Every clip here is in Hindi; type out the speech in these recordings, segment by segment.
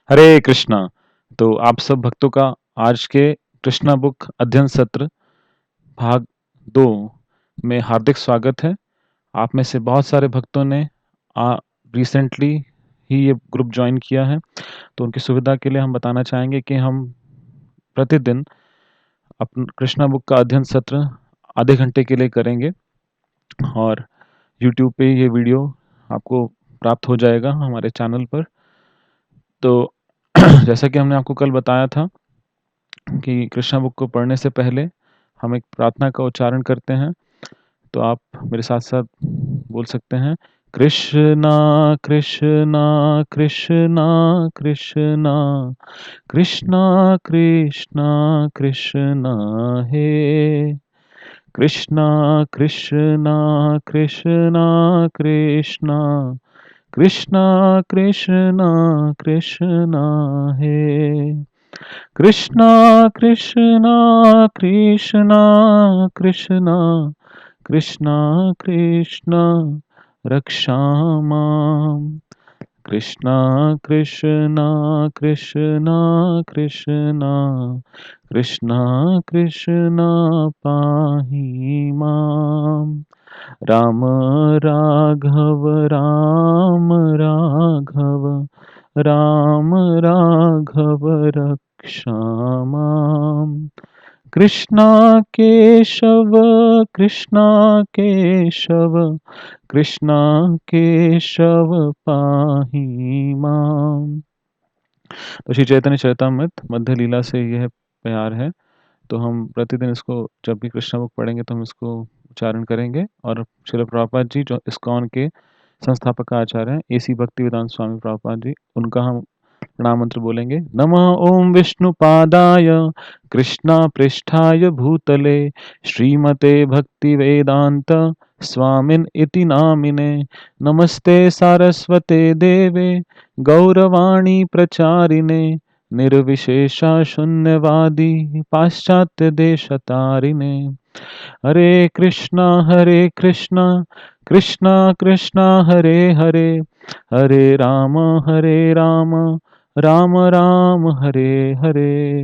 हरे कृष्णा। तो आप सब भक्तों का आज के कृष्णा बुक अध्ययन सत्र भाग 2 में हार्दिक स्वागत है। आप में से बहुत सारे भक्तों ने रिसेंटली ही ये ग्रुप ज्वाइन किया है, तो उनकी सुविधा के लिए हम बताना चाहेंगे कि हम प्रतिदिन अपन कृष्णा बुक का अध्ययन सत्र आधे घंटे के लिए करेंगे और यूट्यूब पे ये वीडियो आपको प्राप्त हो जाएगा हमारे चैनल पर। तो जैसा कि हमने आपको कल बताया था कि कृष्णा बुक को पढ़ने से पहले हम एक प्रार्थना का उच्चारण करते हैं, तो आप मेरे साथ साथ बोल सकते हैं, कृष्णा कृष्णा कृष्णा कृष्णा कृष्णा कृष्णा कृष्णा हे कृष्णा कृष्णा कृष्णा कृष्णा कृष्णा कृष्णा कृष्णा हे कृष्णा कृष्णा कृष्णा कृष्णा कृष्णा कृष्णा रक्षामाम् कृष्णा कृष्णा कृष्णा कृष्णा कृष्णा कृष्णा पाहि माम् राम राघव राम राघव राम राघव रक्षामाम् कृष्णा केशव कृष्णा केशव कृष्णा केशव पाहि माम्। तो श्री चैतन्य चरितमृत मध्य लीला से यह प्यार है, तो हम प्रतिदिन इसको जब भी कृष्ण बुक पढ़ेंगे तो हम इसको उच्चारण करेंगे। और श्रील प्रभुपाद जी जो इस्कॉन के संस्थापक आचार्य हैं, एसी भक्ति वेदांत स्वामी प्रभुपाद जी, उनका हम प्रणाम मंत्र बोलेंगे। नमः ओम विष्णुपादाय कृष्णा पृष्ठाय भूतले श्रीमते भक्ति वेदांत स्वामिन इति नामिने नमस्ते सारस्वते देवे गौरवाणी प्रचारिणे निर्विशेषा शून्यवादी पाश्चात्य देशतारिणे हरे कृष्णा कृष्णा कृष्णा हरे हरे हरे राम राम राम राम हरे हरे।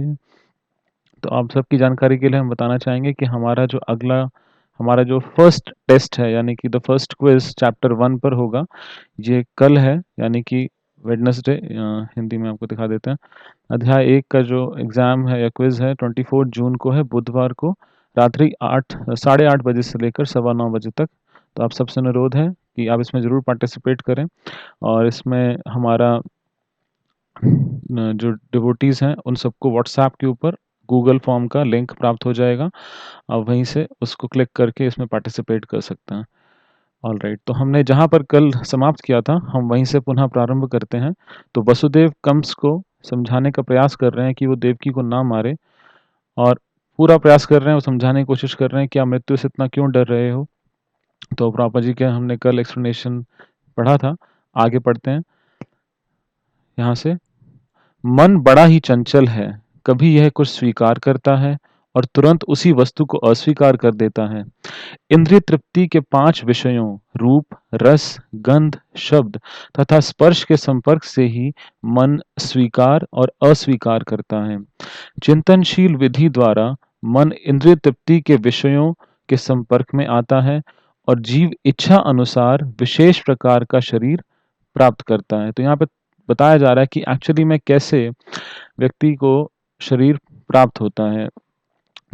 तो आप सबकी जानकारी के लिए हम बताना चाहेंगे कि हमारा जो फर्स्ट टेस्ट है, यानी कि द फर्स्ट क्विज चैप्टर 1 पर होगा, ये कल है, यानी कि वेडनेसडे। हिंदी में आपको दिखा देते हैं। अध्याय 1 का जो एग्ज़ाम है या क्विज़ है 24 जून को है, बुधवार को रात्रि 8 साढ़े 8 बजे से लेकर 9:15 बजे तक। तो आप सबसे अनुरोध है कि आप इसमें ज़रूर पार्टिसिपेट करें। और इसमें हमारा जो डिवोटीज़ हैं उन सबको व्हाट्सएप के ऊपर गूगल फॉर्म का लिंक प्राप्त हो जाएगा। आप वहीं से उसको क्लिक करके इसमें पार्टिसिपेट कर सकते हैं। ऑलराइट, तो हमने जहाँ पर कल समाप्त किया था हम वहीं से पुनः प्रारंभ करते हैं। तो वसुदेव कंस को समझाने का प्रयास कर रहे हैं कि वो देवकी को ना मारे, और पूरा प्रयास कर रहे हैं, वो समझाने की कोशिश कर रहे हैं कि आप मृत्यु से इतना क्यों डर रहे हो। तो प्रभुपाद जी के हमने कल एक्सप्लेनेशन पढ़ा था, आगे पढ़ते हैं यहाँ से। मन बड़ा ही चंचल है, कभी यह कुछ स्वीकार करता है और तुरंत उसी वस्तु को अस्वीकार कर देता है। इंद्रिय तृप्ति के 5 विषयों रूप, रस, गंध, शब्द तथा स्पर्श के संपर्क से ही मन स्वीकार और अस्वीकार करता है। चिंतनशील विधि द्वारा मन इंद्रिय तृप्ति के विषयों के संपर्क में आता है और जीव इच्छा अनुसार विशेष प्रकार का शरीर प्राप्त करता है। तो यहाँ पे बताया जा रहा है कि एक्चुअली में कैसे व्यक्ति को शरीर प्राप्त होता है,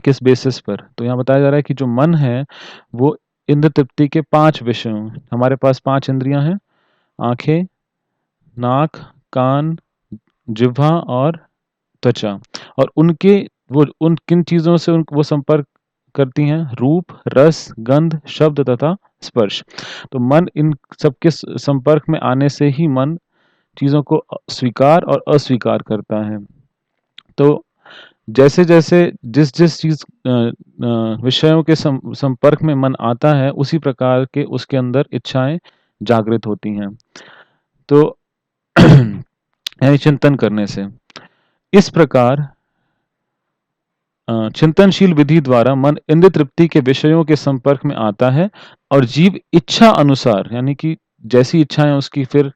किस बेसिस पर। तो यहाँ बताया जा रहा है कि जो मन है वो इंद्र तृप्ति के 5 विषयों, हमारे पास 5 इंद्रियां हैं, आंखें, नाक, कान, जिह्वा और त्वचा। और उनके वो उन किन चीज़ों से वो संपर्क करती हैं, रूप, रस, गंध, शब्द तथा स्पर्श। तो मन इन सबके संपर्क में आने से ही मन चीज़ों को स्वीकार और अस्वीकार करता है। तो जैसे-जैसे जिस-जिस चीज़ विषयों के संपर्क में मन आता है, उसी प्रकार के उसके अंदर इच्छाएँ जागृत होती हैं। तो यानी चिंतन करने से। इस प्रकार चिंतनशील विधि द्वारा मन इंद्रिय तृप्ति के विषयों के संपर्क में आता है और जीव इच्छा अनुसार, यानी कि जैसी इच्छाएँ उसकी फिर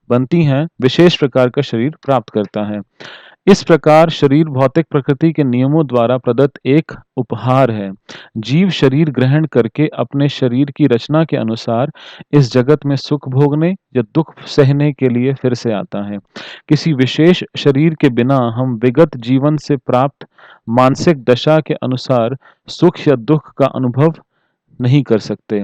बनती हैं, विशेष प्रकार का शरीर प्राप्त करता है। इस प्रकार शरीर भौतिक प्रकृति के नियमों द्वारा प्रदत्त एक उपहार है। जीव शरीर ग्रहण करके अपने शरीर की रचना के अनुसार इस जगत में सुख भोगने या दुख सहने के लिए फिर से आता है। किसी विशेष शरीर के बिना हम विगत जीवन से प्राप्त मानसिक दशा के अनुसार सुख या दुख का अनुभव नहीं कर सकते।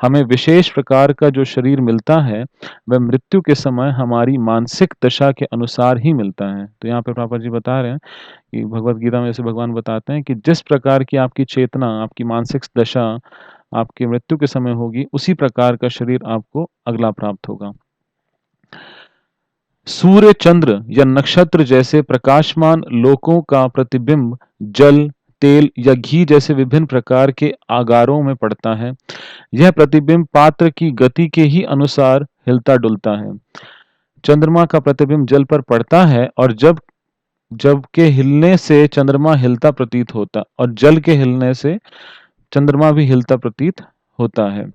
हमें विशेष प्रकार का जो शरीर मिलता है, वह मृत्यु के समय हमारी मानसिक दशा के अनुसार ही मिलता है। तो यहाँ पे प्रभुपाद जी बता रहे हैं कि भगवद गीता में जैसे भगवान बताते हैं कि जिस प्रकार की आपकी चेतना, आपकी मानसिक दशा आपकी मृत्यु के समय होगी, उसी प्रकार का शरीर आपको अगला प्राप्त होगा। सूर्य, चंद्र या नक्षत्र जैसे प्रकाशमान लोकों का प्रतिबिंब जल, तेल या घी जैसे विभिन्न प्रकार के आगारों में पड़ता है। यह प्रतिबिंब पात्र की गति के ही अनुसार हिलता डुलता है। चंद्रमा का प्रतिबिंब जल पर पड़ता है और जब जब के हिलने से चंद्रमा हिलता प्रतीत होता और जल के हिलने से चंद्रमा भी हिलता प्रतीत होता है।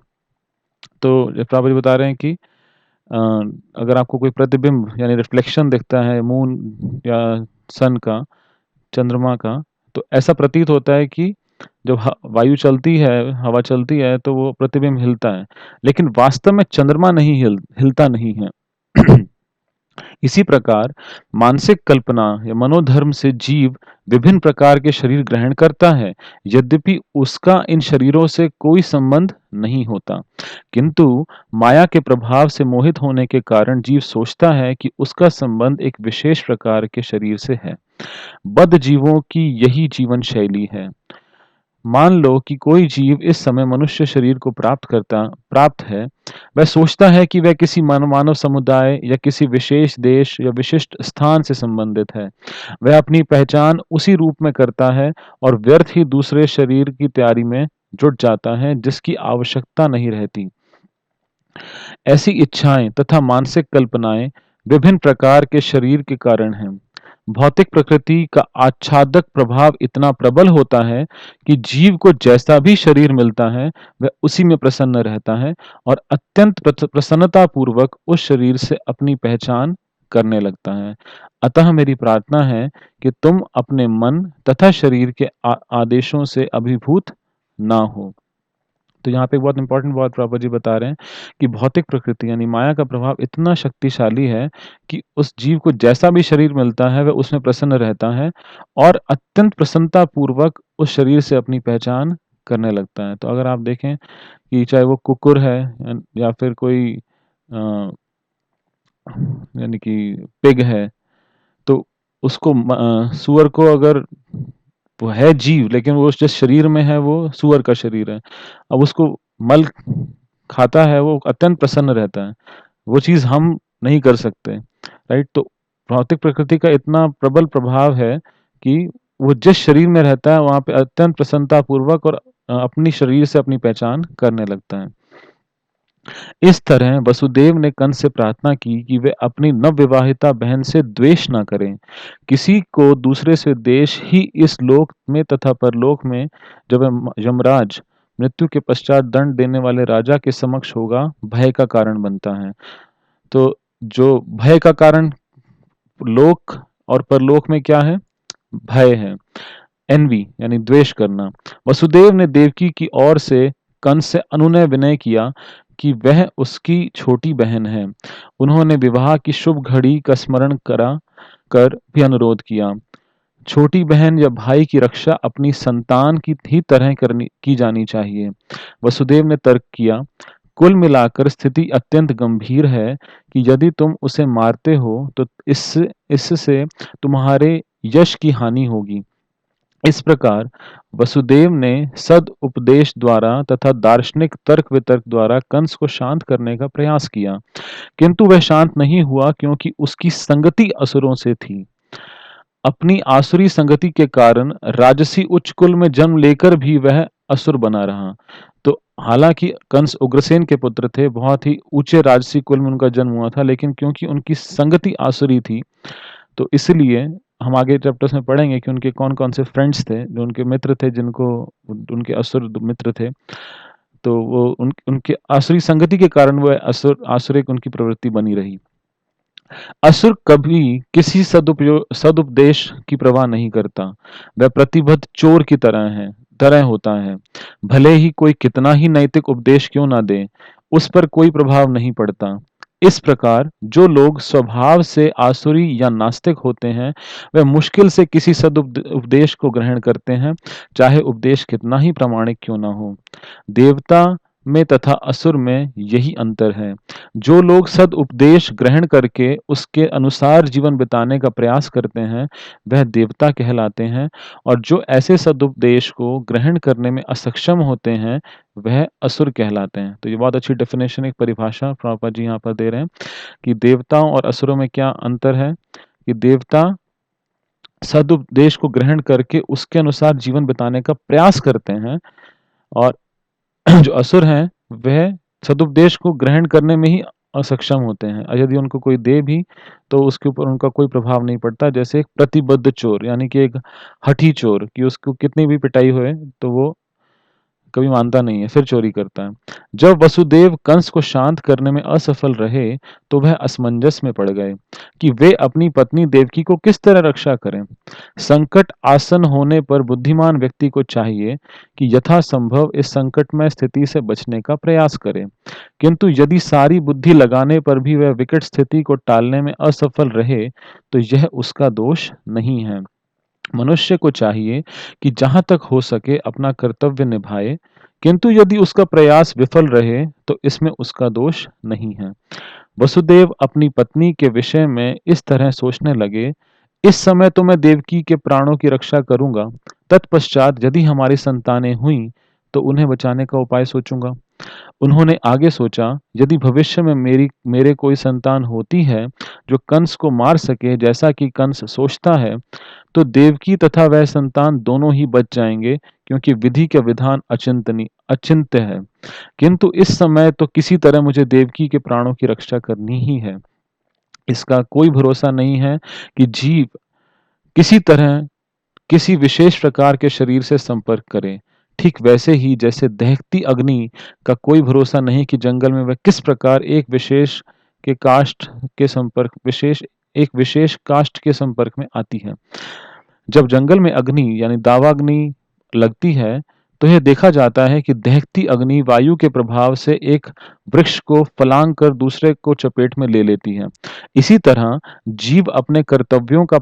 तो प्रभुपाद जी बता रहे हैं कि अ, अगर आपको कोई प्रतिबिंब यानी रिफ्लेक्शन दिखता है मून या सन का, चंद्रमा का, तो ऐसा प्रतीत होता है कि जब वायु चलती है, हवा चलती है, तो वो प्रतिबिंब हिलता है, लेकिन वास्तव में चंद्रमा नहीं हिलता नहीं है। इसी प्रकार मानसिक कल्पना या मनोधर्म से जीव विभिन्न प्रकार के शरीर ग्रहण करता है, यद्यपि उसका इन शरीरों से कोई संबंध नहीं होता, किंतु माया के प्रभाव से मोहित होने के कारण जीव सोचता है कि उसका संबंध एक विशेष प्रकार के शरीर से है। बद्ध जीवों की यही जीवन शैली है। मान लो कि कोई जीव इस समय मनुष्य शरीर को प्राप्त है। वह सोचता है कि वह किसी मानव समुदाय या किसी विशेष देश या विशिष्ट स्थान से संबंधित है। वह अपनी पहचान उसी रूप में करता है और व्यर्थ ही दूसरे शरीर की तैयारी में जुट जाता है जिसकी आवश्यकता नहीं रहती। ऐसी इच्छाएं तथा मानसिक कल्पनाएं विभिन्न प्रकार के शरीर के कारण हैं। भौतिक प्रकृति का आच्छादक प्रभाव इतना प्रबल होता है कि जीव को जैसा भी शरीर मिलता है, वह उसी में प्रसन्न रहता है और अत्यंत प्रसन्नता पूर्वक उस शरीर से अपनी पहचान करने लगता है। अतः मेरी प्रार्थना है कि तुम अपने मन तथा शरीर के आदेशों से अभिभूत ना हो। तो यहाँ पे एक बहुत इंपॉर्टेंट बात प्रभुपाद जी बता रहे हैं कि भौतिक प्रकृति यानी माया का प्रभाव इतना शक्तिशाली है कि उस जीव को जैसा भी शरीर मिलता है वह उसमें प्रसन्न रहता है और अत्यंत प्रसन्नता पूर्वक उस शरीर से अपनी पहचान करने लगता है। तो अगर आप देखें कि चाहे वो कुकुर है या फिर कोई यानी कि पिग है, तो उसको सूअर को अगर वो है जीव, लेकिन वो जिस शरीर में है वो सूअर का शरीर है। अब उसको मल खाता है, वो अत्यंत प्रसन्न रहता है। वो चीज़ हम नहीं कर सकते, राइट? तो भौतिक प्रकृति का इतना प्रबल प्रभाव है कि वो जिस शरीर में रहता है वहाँ पे अत्यंत प्रसन्नता पूर्वक और अपनी शरीर से अपनी पहचान करने लगता है। इस तरह वसुदेव ने कंस से प्रार्थना की कि वे अपनी नवविवाहिता बहन से द्वेष न करें। किसी को दूसरे से द्वेष ही इस लोक में तथा परलोक में जब यमराज मृत्यु के पश्चात दंड देने वाले राजा के समक्ष होगा, भय का कारण बनता है। तो जो भय का कारण लोक और परलोक में क्या है? भय है। एनवी यानी द्वेष करना। वसुदेव ने देवकी की ओर से कंस से अनुनय विनय किया कि वह उसकी छोटी बहन है। उन्होंने विवाह की शुभ घड़ी का स्मरण कर भी अनुरोध किया। छोटी बहन या भाई की रक्षा अपनी संतान की ही तरह की जानी चाहिए। वसुदेव ने तर्क किया, कुल मिलाकर स्थिति अत्यंत गंभीर है कि यदि तुम उसे मारते हो तो इससे तुम्हारे यश की हानि होगी। इस प्रकार वसुदेव ने सद उपदेश द्वारा तथा दार्शनिक तर्क वितर्क द्वारा कंस को शांत करने का प्रयास किया, किंतु वह शांत नहीं हुआ क्योंकि उसकी संगति असुरों से थी। अपनी आसुरी संगति के कारण राजसी उच्च कुल में जन्म लेकर भी वह असुर बना रहा। तो हालांकि कंस उग्रसेन के पुत्र थे, बहुत ही ऊंचे राजसी कुल में उनका जन्म हुआ था, लेकिन क्योंकि उनकी संगति आसुरी थी, तो इसलिए हम आगे चैप्टर्स में पढ़ेंगे कि उनके कौन-कौन से फ्रेंड्स थे, जो उनके मित्र थे, जिनको उनके असुर मित्र थे। तो वो उनके आसुरी संगति के कारण वो आसुरिक उनकी प्रवृत्ति बनी रही। असुर कभी किसी सदुपदेश की परवाह नहीं करता। वह प्रतिबद्ध चोर की तरह होता है। भले ही कोई कितना ही नैतिक उपदेश क्यों ना दे, उस पर कोई प्रभाव नहीं पड़ता। इस प्रकार जो लोग स्वभाव से आसुरी या नास्तिक होते हैं, वह मुश्किल से किसी उपदेश को ग्रहण करते हैं, चाहे उपदेश कितना ही प्रामाणिक क्यों ना हो। देवता में तथा असुर में यही अंतर है। जो लोग सदुपदेश ग्रहण करके उसके अनुसार जीवन बिताने का प्रयास करते हैं, वह देवता कहलाते हैं, और जो ऐसे सदुपदेश को ग्रहण करने में असक्षम होते हैं, वह असुर कहलाते हैं। तो ये बहुत अच्छी डेफिनेशन, एक परिभाषा प्रभुपाद जी यहाँ पर दे रहे हैं कि देवताओं और असुरों में क्या अंतर है। कि देवता सदुपदेश को ग्रहण करके उसके अनुसार जीवन बिताने का प्रयास करते हैं, और जो असुर हैं वह सदुपदेश को ग्रहण करने में ही असक्षम होते हैं, और यदि उनको कोई दे भी तो उसके ऊपर उनका कोई प्रभाव नहीं पड़ता। जैसे एक प्रतिबद्ध चोर, यानी कि एक हठी चोर, कि उसको कितनी भी पिटाई होए तो वो कभी मानता नहीं है, फिर चोरी करता है। जब वसुदेव कंस को शांत करने में असफल रहे, तो वह असमंजस में पड़ गए कि वे अपनी पत्नी देवकी को किस तरह रक्षा करें। संकट आसन होने पर बुद्धिमान व्यक्ति को चाहिए कि यथासंभव इस संकटमय स्थिति से बचने का प्रयास करे, किंतु यदि सारी बुद्धि लगाने पर भी वह विकट स्थिति को टालने में असफल रहे, तो यह उसका दोष नहीं है। मनुष्य को चाहिए कि जहां तक हो सके अपना कर्तव्य निभाए, किंतु यदि उसका प्रयास विफल रहे तो इसमें उसका दोष नहीं है। वसुदेव अपनी पत्नी के विषय में इस तरह सोचने लगे, इस समय तो मैं देवकी के प्राणों की रक्षा करूंगा, तत्पश्चात यदि हमारी संतानें हुई तो उन्हें बचाने का उपाय सोचूंगा। उन्होंने आगे सोचा, यदि भविष्य में मेरे कोई संतान होती है जो कंस को मार सके जैसा कि कंस सोचता है, तो देवकी तथा वह संतान दोनों ही बच जाएंगे, क्योंकि विधि के विधान अचिंत्य है। किंतु इस समय तो किसी तरह मुझे देवकी के प्राणों की रक्षा करनी ही है। इसका कोई भरोसा नहीं है कि जीव किसी तरह किसी विशेष प्रकार के शरीर से संपर्क करे। ठीक वैसे ही जैसे दहकती अग्नि का कोई भरोसा नहीं कि जंगल में वह किस प्रकार के काष्ठ एक विशेष काष्ठ के संपर्क में आती है। जब जंगल में अग्नि यानी दावाग्नि लगती है, तो यह देखा जाता है कि दहकती अग्नि वायु के प्रभाव से एक वृक्ष को फलांग कर दूसरे को चपेट में ले लेती है। इसी तरह जीव अपने कर्तव्यों का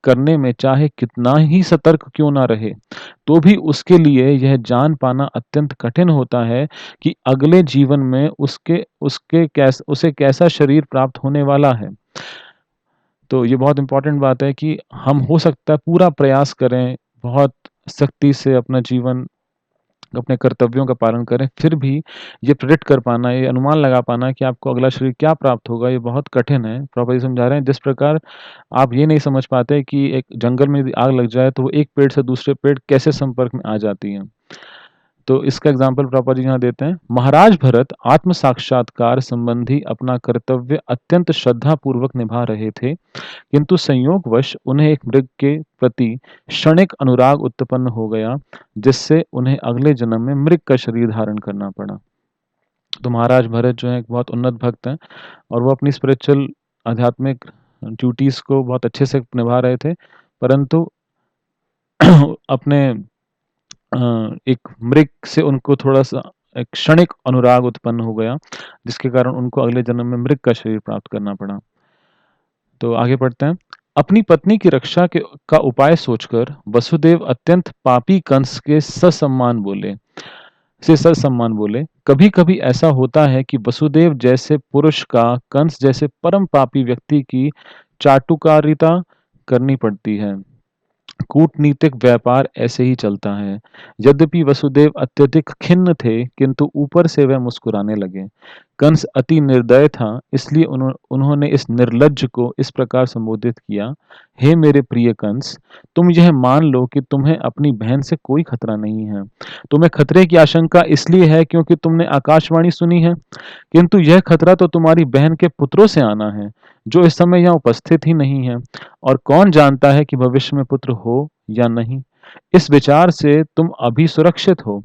करने में चाहे कितना ही सतर्क क्यों ना रहे, तो भी उसके लिए यह जान पाना अत्यंत कठिन होता है कि अगले जीवन में उसे कैसा शरीर प्राप्त होने वाला है। तो ये बहुत इम्पोर्टेंट बात है कि हम हो सकता है पूरा प्रयास करें, बहुत सख्ती से अपना जीवन, अपने कर्तव्यों का पालन करें, फिर भी ये प्रेडिक्ट कर पाना, ये अनुमान लगा पाना कि आपको अगला शरीर क्या प्राप्त होगा, ये बहुत कठिन है। प्रभुपाद जी समझा रहे हैं, जिस प्रकार आप ये नहीं समझ पाते कि एक जंगल में यदि आग लग जाए तो वो एक पेड़ से दूसरे पेड़ कैसे संपर्क में आ जाती है। तो इसका एग्जाम्पल प्रभुपाद जी यहाँ देते हैं। महाराज भरत आत्म साक्षात्कार संबंधी अपना कर्तव्य अत्यंत श्रद्धा पूर्वक निभा रहे थे, किंतु संयोगवश उन्हें एक मृग के प्रति क्षणिक अनुराग उत्पन्न हो गया, जिससे उन्हें अगले जन्म में मृग का शरीर धारण करना पड़ा। तो महाराज भरत जो है एक बहुत उन्नत भक्त हैं, और वो अपनी स्पिरिचुअल आध्यात्मिक ड्यूटीज को बहुत अच्छे से निभा रहे थे, परंतु अपने एक मृग से उनको थोड़ा सा एक क्षणिक अनुराग उत्पन्न हो गया, जिसके कारण उनको अगले जन्म में मृग का शरीर प्राप्त करना पड़ा। तो आगे पढ़ते हैं। अपनी पत्नी की रक्षा का उपाय सोचकर वसुदेव अत्यंत पापी कंस के ससम्मान बोले। कभी कभी ऐसा होता है कि वसुदेव जैसे पुरुष का कंस जैसे परम पापी व्यक्ति की चाटुकारिता करनी पड़ती है। कूटनीतिक व्यापार ऐसे ही चलता है। यद्यपि वसुदेव अत्यधिक खिन्न थे, किंतु ऊपर से वह मुस्कुराने लगे। कंस अति निर्दय था, इसलिए उन्होंने इस निर्लज्ज को इस प्रकार संबोधित किया, हे मेरे प्रिय कंस, तुम यह मान लो कि तुम्हें अपनी बहन से कोई खतरा नहीं है। तुम्हें खतरे की आशंका इसलिए है क्योंकि तुमने आकाशवाणी सुनी है, किंतु यह खतरा तो तुम्हारी बहन के पुत्रों से आना है, जो इस समय यहाँ उपस्थित ही नहीं है, और कौन जानता है कि भविष्य में पुत्र हो या नहीं। इस विचार से तुम अभी सुरक्षित हो,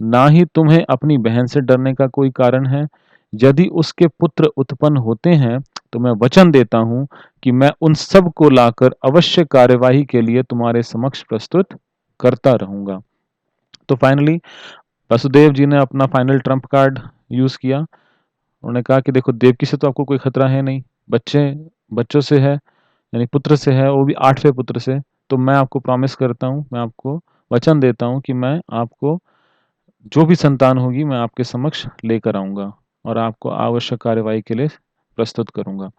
ना ही तुम्हें अपनी बहन से डरने का कोई कारण है। यदि उसके पुत्र उत्पन्न होते हैं तो मैं वचन देता हूँ कि मैं उन सब को लाकर अवश्य कार्यवाही के लिए तुम्हारे समक्ष प्रस्तुत करता रहूँगा। तो फाइनली वसुदेव जी ने अपना फाइनल ट्रम्प कार्ड यूज़ किया। उन्होंने कहा कि देखो, देवकी से तो आपको कोई खतरा है नहीं, बच्चों से है, यानी पुत्र से है, वो भी 8वें पुत्र से। तो मैं आपको प्रॉमिस करता हूँ, मैं आपको वचन देता हूँ कि मैं आपको जो भी संतान होगी मैं आपके समक्ष लेकर आऊँगा और आपको आवश्यक कार्यवाही के लिए प्रस्तुत करूँगा।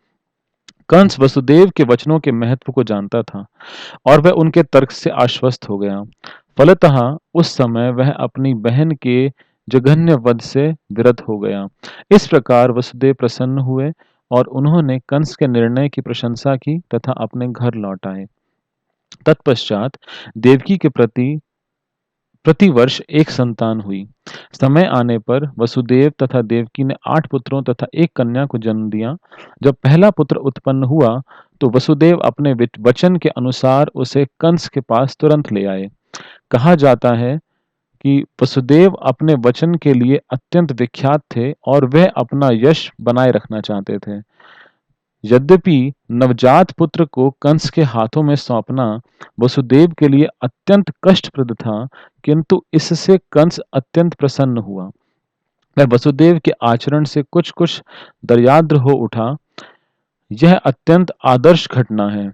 कंस वसुदेव के वचनों के महत्व को जानता था और वह उनके तर्क से आश्वस्त हो गया। फलतः उस समय वह अपनी बहन के जघन्य वध से विरत हो गया। इस प्रकार वसुदेव प्रसन्न हुए और उन्होंने कंस के निर्णय की प्रशंसा की तथा अपने घर लौट आए। तत्पश्चात देवकी के प्रतिवर्ष एक संतान हुई। समय आने पर वसुदेव तथा देवकी ने 8 पुत्रों तथा एक कन्या को जन्म दिया। जब पहला पुत्र उत्पन्न हुआ तो वसुदेव अपने वचन के अनुसार उसे कंस के पास तुरंत ले आए। कहा जाता है कि वसुदेव अपने वचन के लिए अत्यंत विख्यात थे और वह अपना यश बनाए रखना चाहते थे। यद्यपि नवजात पुत्र को कंस के हाथों में सौंपना वसुदेव के लिए अत्यंत कष्टप्रद था, किंतु इससे कंस अत्यंत प्रसन्न हुआ। वह वसुदेव के आचरण से कुछ कुछ दर्याद्र हो उठा। यह अत्यंत आदर्श घटना है।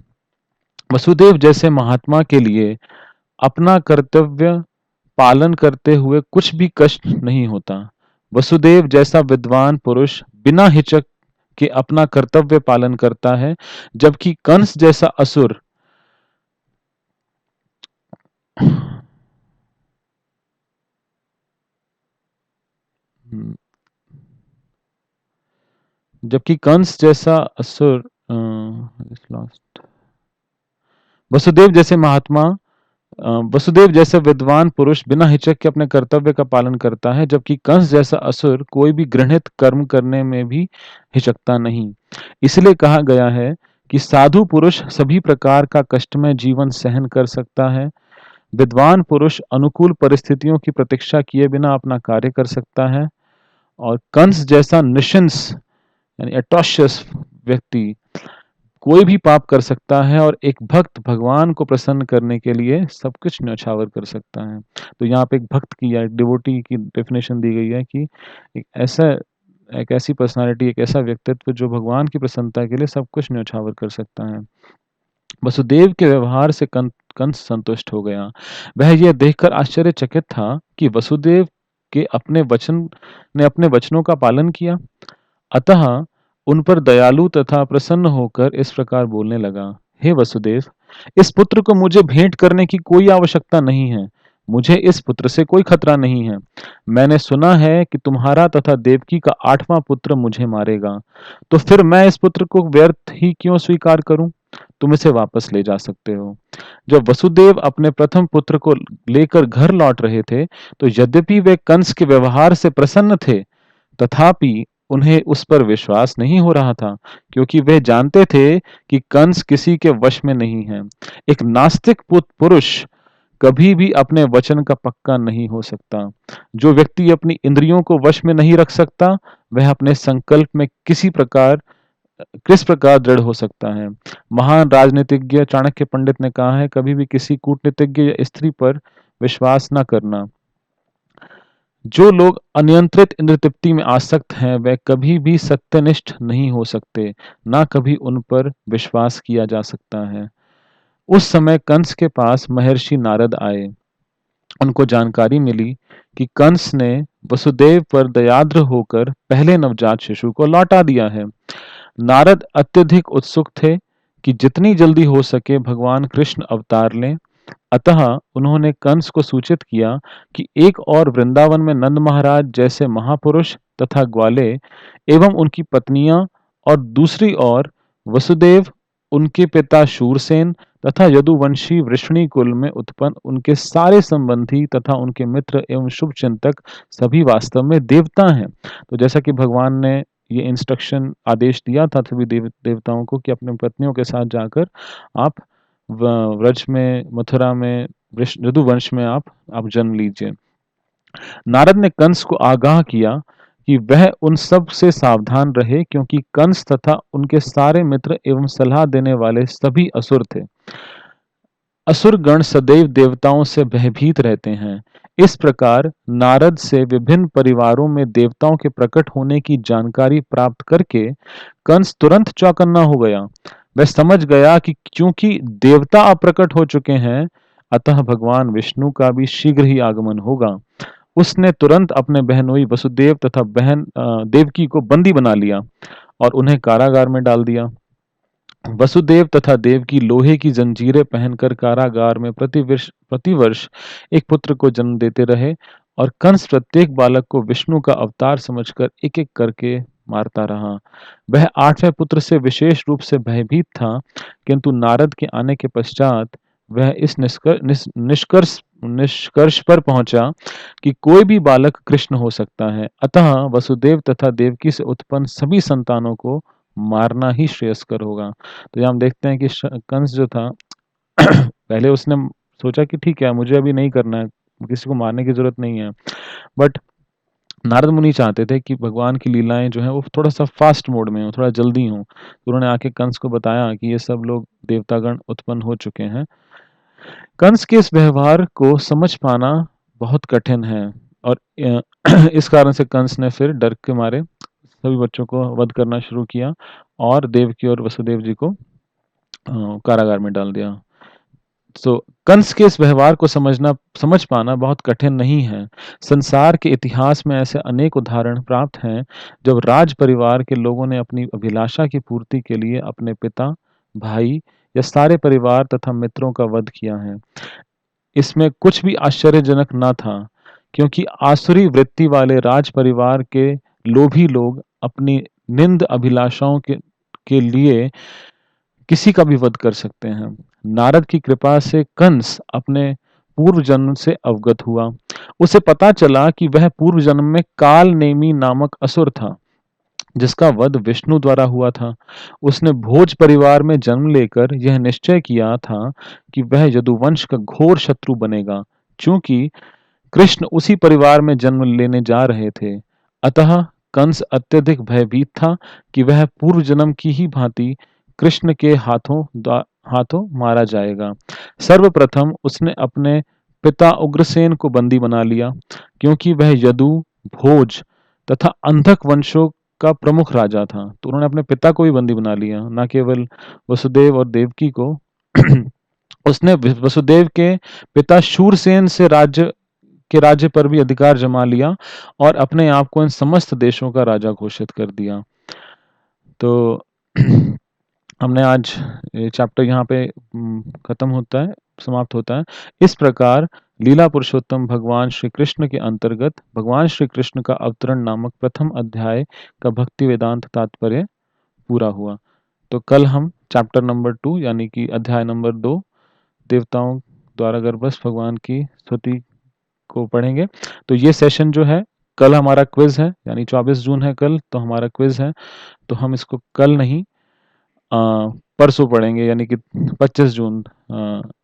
वसुदेव जैसे महात्मा के लिए अपना कर्तव्य पालन करते हुए कुछ भी कष्ट नहीं होता। वसुदेव जैसा विद्वान पुरुष बिना हिचक के अपना कर्तव्य पालन करता है, जबकि कंस जैसा असुर जबकि कंस जैसा असुर लॉस्ट वसुदेव जैसे महात्मा वसुदेव जैसा विद्वान पुरुष बिना हिचक के अपने कर्तव्य का पालन करता है, जबकि कंस जैसा असुर कोई भी घृणित कर्म करने में भी हिचकता नहीं। इसलिए कहा गया है कि साधु पुरुष सभी प्रकार का कष्टमय जीवन सहन कर सकता है। विद्वान पुरुष अनुकूल परिस्थितियों की प्रतीक्षा किए बिना अपना कार्य कर सकता है और कंस जैसा निशंस यानी एटोशियस व्यक्ति कोई भी पाप कर सकता है और एक भक्त भगवान को प्रसन्न करने के लिए सब कुछ न्यौछावर कर सकता है। तो यहाँ पे एक भक्त की या एक डिवोटी की डेफिनेशन दी गई है कि एक ऐसा एक ऐसी पर्सनालिटी, एक ऐसा व्यक्तित्व जो भगवान की प्रसन्नता के लिए सब कुछ न्यौछावर कर सकता है। वसुदेव के व्यवहार से कंस संतुष्ट हो गया। वह यह देखकर आश्चर्यचकित था कि वसुदेव के अपने वचनों का पालन किया। अतः उन पर दयालु तथा प्रसन्न होकर इस प्रकार बोलने लगा, हे वसुदेव, इस पुत्र को मुझे भेंट करने की कोई आवश्यकता नहीं है। मुझे इस पुत्र से कोई खतरा नहीं है। मैंने सुना है कि तुम्हारा तथा देवकी का 8वां पुत्र मुझे मारेगा, तो फिर मैं इस पुत्र को व्यर्थ ही क्यों स्वीकार करूं? तुम इसे वापस ले जा सकते हो। जब वसुदेव अपने प्रथम पुत्र को लेकर घर लौट रहे थे, तो यद्यपि वे कंस के व्यवहार से प्रसन्न थे, तथापि उन्हें उस पर विश्वास नहीं हो रहा था, क्योंकि वे जानते थे कि कंस किसी के वश में नहीं है। एक नास्तिक पुरुष कभी भी अपने वचन का पक्का नहीं हो सकता। जो व्यक्ति अपनी इंद्रियों को वश में नहीं रख सकता, वह अपने संकल्प में किस प्रकार दृढ़ हो सकता है। महान राजनीतिज्ञ चाणक्य पंडित ने कहा है, कभी भी किसी कूटनीतिज्ञ या स्त्री पर विश्वास न करना। जो लोग अनियंत्रित इंद्र तृप्ति में आसक्त हैं, वह कभी भी सत्यनिष्ठ नहीं हो सकते, ना कभी उन पर विश्वास किया जा सकता है। उस समय कंस के पास महर्षि नारद आए। उनको जानकारी मिली कि कंस ने वसुदेव पर दयाद्र होकर पहले नवजात शिशु को लौटा दिया है। नारद अत्यधिक उत्सुक थे कि जितनी जल्दी हो सके भगवान कृष्ण अवतार लें। अतः उन्होंने कंस को सूचित किया कि एक और वृंदावन में नंद महाराज जैसे महापुरुष तथा ग्वाले एवं उनकी पत्नियां और दूसरी ओर वसुदेव, उनके पिता शूरसेन तथा यदुवंशी वृष्णि कुल में उत्पन्न उनके सारे संबंधी तथा उनके मित्र एवं शुभ चिंतक सभी वास्तव में देवता हैं। तो जैसा कि भगवान ने ये इंस्ट्रक्शन आदेश दिया था सभी देवताओं को कि अपनी पत्नियों के साथ जाकर आप व्रज में, मथुरा में, यदुवंश में आप जन्म लीजिए। नारद ने कंस को आगाह किया कि वह उन सब से सावधान रहे, क्योंकि कंस तथा उनके सारे मित्र एवं सलाह देने वाले सभी असुर थे। असुर गण सदैव देवताओं से भयभीत रहते हैं। इस प्रकार नारद से विभिन्न परिवारों में देवताओं के प्रकट होने की जानकारी प्राप्त करके कंस तुरंत चौकन्ना हो गया। वह समझ गया कि क्योंकि देवता अप्रकट हो चुके हैं, अतः भगवान विष्णु का भी शीघ्र ही आगमन होगा। उसने तुरंत अपने बहनोई वसुदेव तथा बहन देवकी को बंदी बना लिया और उन्हें कारागार में डाल दिया। वसुदेव तथा देवकी लोहे की जंजीरें पहनकर कारागार में प्रतिवर्ष एक पुत्र को जन्म देते रहे, और कंस प्रत्येक बालक को विष्णु का अवतार समझकर एक एक करके मारता रहा। वह आठवें पुत्र से विशेष रूप से भयभीत था, किंतु नारद के आने के पश्चात वह इस निष्कर्ष पर पहुंचा कि कोई भी बालक कृष्ण हो सकता है। अतः वसुदेव तथा देवकी से उत्पन्न सभी संतानों को मारना ही श्रेयस्कर होगा। तो यहाँ हम देखते हैं कि कंस जो था पहले उसने सोचा कि ठीक है, मुझे अभी नहीं करना है, किसी को मारने की जरूरत नहीं है। बट नारद मुनि चाहते थे कि भगवान की लीलाएं जो है वो थोड़ा सा फास्ट मोड में हो, थोड़ा जल्दी हो। तो उन्होंने आके कंस को बताया कि ये सब लोग देवतागण उत्पन्न हो चुके हैं। कंस के इस व्यवहार को समझ पाना बहुत कठिन है, और इस कारण से कंस ने फिर डर के मारे सभी बच्चों को वध करना शुरू किया और देवकी और वसुदेव जी को कारागार में डाल दिया। तो कंस के इस व्यवहार को समझ पाना बहुत कठिन नहीं है। संसार के इतिहास में ऐसे अनेक उदाहरण प्राप्त हैं जब राज परिवार के लोगों ने अपनी अभिलाषा की पूर्ति के लिए अपने पिता, भाई या सारे परिवार तथा मित्रों का वध किया है। इसमें कुछ भी आश्चर्यजनक न था, क्योंकि आसुरी वृत्ति वाले राज परिवार के लोभी लोग अपनी निंद अभिलाषाओं के लिए किसी का भी वध कर सकते हैं। नारद की कृपा से कंस अपने पूर्व जन्म से अवगत हुआ। उसे पता चला कि वह पूर्व जन्म में काल नेमी नामक असुर था, जिसका वध विष्णु द्वारा हुआ था। उसने भोज परिवार में जन्म लेकर यह निश्चय किया था कि वह यदुवंश का घोर शत्रु बनेगा, चूंकि कृष्ण उसी परिवार में जन्म लेने जा रहे थे। अतः कंस अत्यधिक भयभीत था कि वह पूर्व जन्म की ही भांति कृष्ण के हाथों मारा जाएगा। सर्वप्रथम उसने अपने पिता उग्रसेन को बंदी बना लिया, क्योंकि वह यदु, भोज तथा अंधक वंशों का प्रमुख राजा था। तो उन्होंने अपने पिता को भी बंदी बना लिया, न केवल वसुदेव और देवकी को। उसने वसुदेव के पिता शूरसेन से राज्य पर भी अधिकार जमा लिया और अपने आप को इन समस्त देशों का राजा घोषित कर दिया। तो हमने आज ये चैप्टर यहाँ पे खत्म होता है, समाप्त होता है। इस प्रकार लीला पुरुषोत्तम भगवान श्री कृष्ण के अंतर्गत भगवान श्री कृष्ण का अवतरण नामक प्रथम अध्याय का भक्ति वेदांत तात्पर्य पूरा हुआ। तो कल हम चैप्टर नंबर 2 यानी कि अध्याय नंबर 2 देवताओं द्वारा गर्भस्थ भगवान की स्तुति को पढ़ेंगे। तो ये सेशन जो है, कल हमारा क्विज है, यानी 24 जून है कल, तो हमारा क्विज है। तो हम इसको कल नहीं परसों पढ़ेंगे, यानी कि 25 जून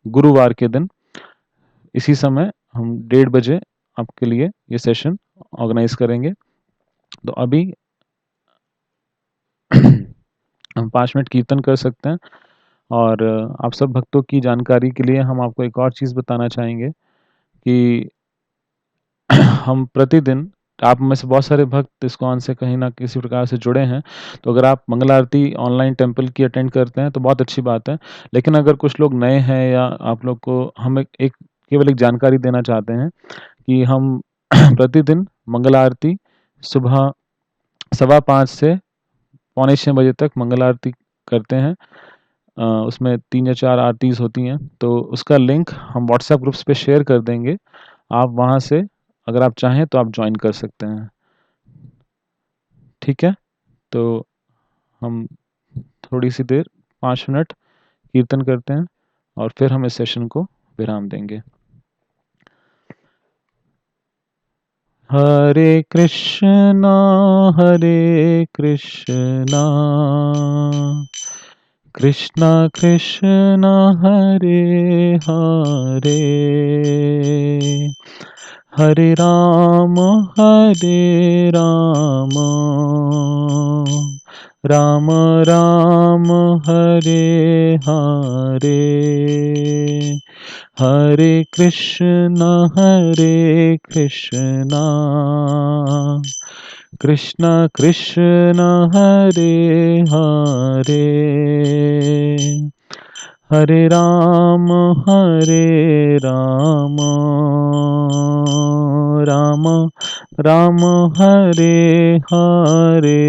गुरुवार के दिन इसी समय हम 1:30 बजे आपके लिए ये सेशन ऑर्गेनाइज करेंगे। तो अभी हम 5 मिनट कीर्तन कर सकते हैं। और आप सब भक्तों की जानकारी के लिए हम आपको एक और चीज़ बताना चाहेंगे कि हम प्रतिदिन, आप में से बहुत सारे भक्त इस्कॉन से कहीं ना किसी प्रकार से जुड़े हैं, तो अगर आप मंगल आरती ऑनलाइन टेम्पल की अटेंड करते हैं तो बहुत अच्छी बात है। लेकिन अगर कुछ लोग नए हैं या आप लोग को हम केवल एक जानकारी देना चाहते हैं कि हम प्रतिदिन मंगल आरती सुबह 5:15 से 4:45 तक मंगल आरती करते हैं। उसमें 3 या 4 आरतीज होती हैं, तो उसका लिंक हम व्हाट्सएप ग्रुप्स पे शेयर कर देंगे। आप वहाँ से अगर आप चाहें तो आप ज्वाइन कर सकते हैं। ठीक है, तो हम थोड़ी सी देर 5 मिनट कीर्तन करते हैं और फिर हम इस सेशन को विराम देंगे। हरे कृष्णा कृष्णा कृष्णा हरे हरे, हरे राम राम राम हरे हरे, हरे कृष्ण कृष्ण कृष्ण हरे हरे, हरे राम राम राम हरे हरे,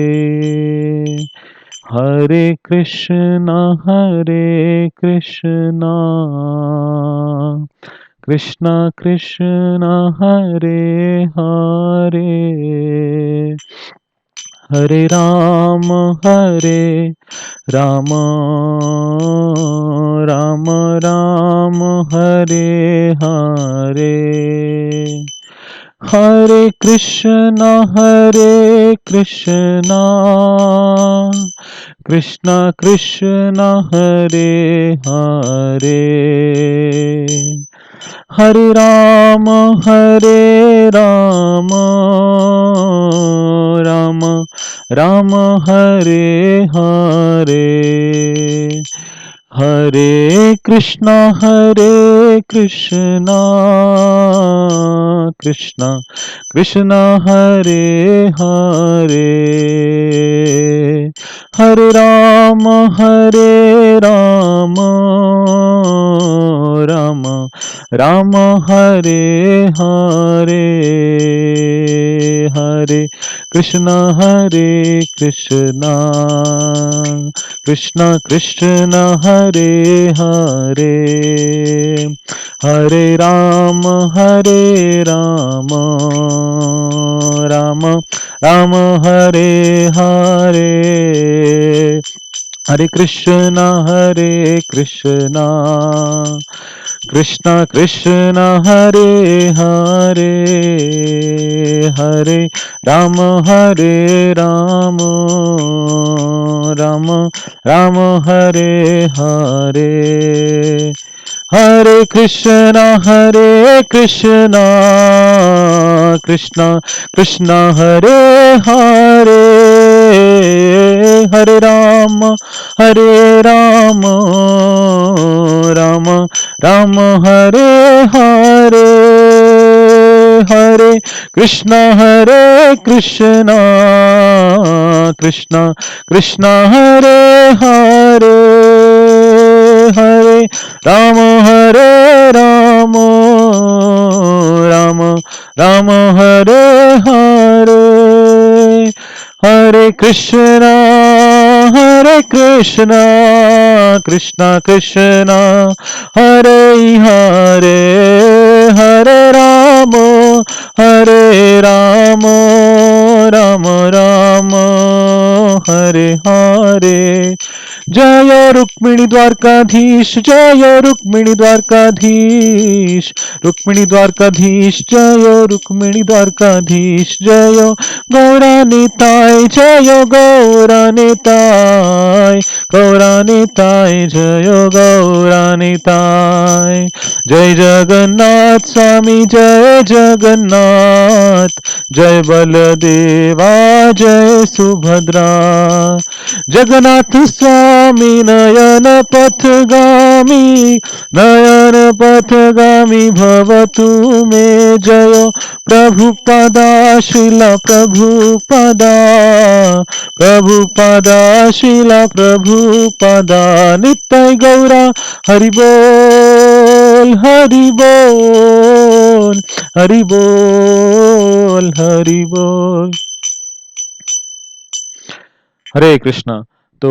हरे कृष्ण कृष्ण कृष्ण हरे हरे, हरे राम राम राम हरे हरे, हरे कृष्ण कृष्ण कृष्ण हरे हरे, हरे राम राम राम हरे हरे, हरे कृष्ण कृष्ण कृष्ण हरे हरे, हरे राम राम राम हरे हरे, हरे कृष्ण कृष्ण कृष्ण हरे हरे, हरे राम राम राम हरे हरे, हरे कृष्ण कृष्ण कृष्ण हरे हरे, हरे राम राम राम हरे हरे, हरे कृष्ण कृष्ण कृष्ण हरे हरे, हरे राम राम राम हरे हरे, हरे कृष्ण कृष्ण कृष्ण हरे हरे, हरे राम राम राम हरे हरे, हरे कृष्ण कृष्ण कृष्ण हरे हरे, हरे राम राम राम हरे हरे, जय रुक्मिणी द्वारकाधीश रुक्मिणी द्वारकाधीश जय रुक्मिणी द्वारकाधीश, जय गौरानिताय गौरानिताय जय गौरानिताय, जय जगन्नाथ स्वामी जय जगन्नाथ, जय बलदेवा जय सुभद्रा, जगन्नाथ स्वामी नयन पथगामी भवतु मे जय, प्रभुपदा शिला प्रभुपदा नित्य गौरा हरि बोल हरि बोल हरि बोल हरि बोल। हरे कृष्णा। तो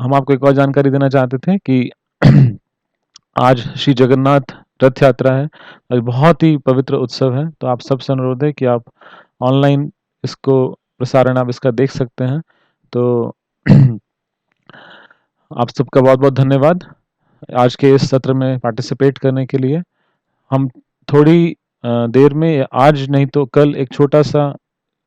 हम आपको एक और जानकारी देना चाहते थे कि आज श्री जगन्नाथ रथ यात्रा है, आज बहुत ही पवित्र उत्सव है, तो आप सबसे अनुरोध है कि आप ऑनलाइन इसको प्रसारण आप इसका देख सकते हैं। तो आप सबका बहुत बहुत धन्यवाद आज के इस सत्र में पार्टिसिपेट करने के लिए। हम थोड़ी देर में, आज नहीं तो कल, एक छोटा सा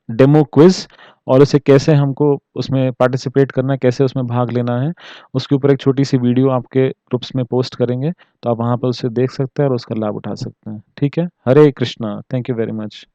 डेमो क्विज और उसे कैसे हमको उसमें पार्टिसिपेट करना है, कैसे उसमें भाग लेना है, उसके ऊपर एक छोटी-सी वीडियो आपके ग्रुप्स में पोस्ट करेंगे, तो आप वहाँ पर उसे देख सकते हैं और उसका लाभ उठा सकते हैं। ठीक है? Hare Krishna. Thank you very much.